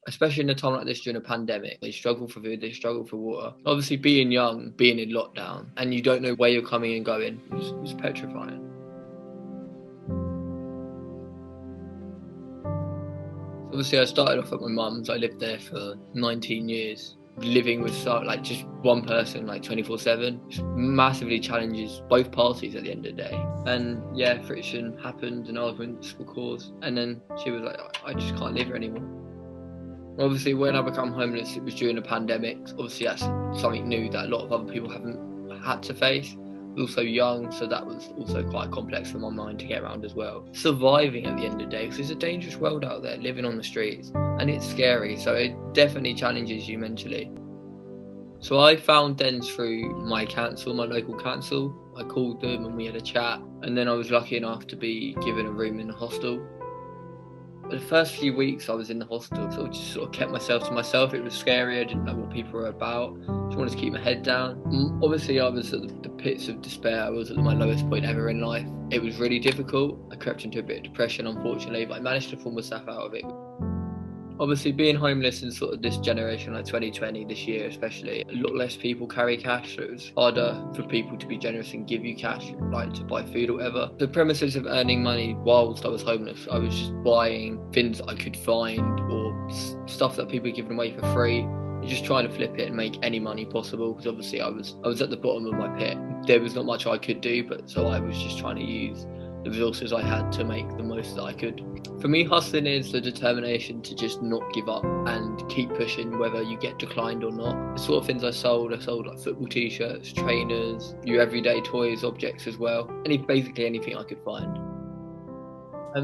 especially in a time like this during a pandemic. They struggle for food, they struggle for water. Obviously, being young, being in lockdown, and you don't know where you're coming and going, it's petrifying. Obviously, I started off at my mum's. I lived there for 19 years, living with like just one person, like 24/7. Massively challenges both parties at the end of the day. And yeah, friction happened and arguments were caused. And then she was like, I just can't live here anymore. Obviously, when I became homeless, it was during a pandemic. Obviously, that's something new that a lot of other people haven't had to face. Also young, so that was also quite complex for my mind to get around as well. Surviving at the end of the day, because it's a dangerous world out there, living on the streets, and it's scary, so it definitely challenges you mentally. So I found Dens through my council, my local council. I called them and we had a chat, and then I was lucky enough to be given a room in the hostel. The first few weeks I was in the hostel, so I just sort of kept myself to myself. It was scary, I didn't know what people were about. Just wanted to keep my head down. Obviously I was at the pits of despair. I was at my lowest point ever in life. It was really difficult. I crept into a bit of depression, unfortunately, but I managed to pull myself out of it. Obviously, being homeless in sort of this generation, like 2020, this year especially, a lot less people carry cash, so it was harder for people to be generous and give you cash, like to buy food or whatever. The premises of earning money whilst I was homeless, I was just buying things I could find or stuff that people were giving away for free. Just trying to flip it and make any money possible, because obviously I was at the bottom of my pit. There was not much I could do, but so I was just trying to use the resources I had to make the most that I could. For me, hustling is the determination to just not give up and keep pushing whether you get declined or not. The sort of things I sold like football t-shirts, trainers, your everyday toys, objects as well. Basically anything I could find.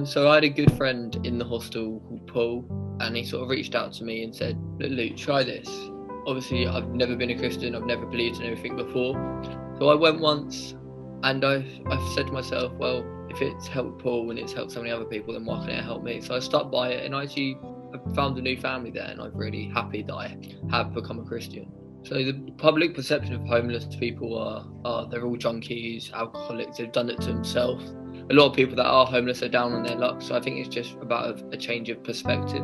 So I had a good friend in the hostel called Paul, and he sort of reached out to me and said, look, Luke, try this. Obviously, I've never been a Christian, I've never believed in anything before. So I went once, and I've said to myself, well, if it's helped Paul and it's helped so many other people, then why can't it help me? So I stuck by it, and I found a new family there, and I'm really happy that I have become a Christian. So the public perception of homeless people are they're all junkies, alcoholics, they've done it to themselves. A lot of people that are homeless are down on their luck, so I think it's just about a change of perspective.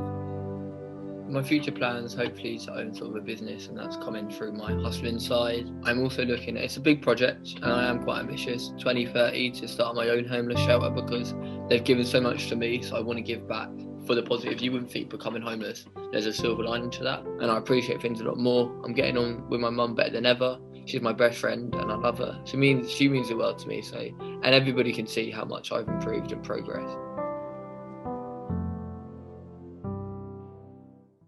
My future plans, hopefully, to own sort of a business, and that's coming through my hustling side. I'm also looking at, it's a big project, and I am quite ambitious, 2030 to start my own homeless shelter, because they've given so much to me, so I want to give back for the positive. You wouldn't think becoming homeless, there's a silver lining to that, and I appreciate things a lot more. I'm getting on with my mum better than ever. She's my best friend and I love her. She means the world to me, so, and everybody can see how much I've improved and progressed.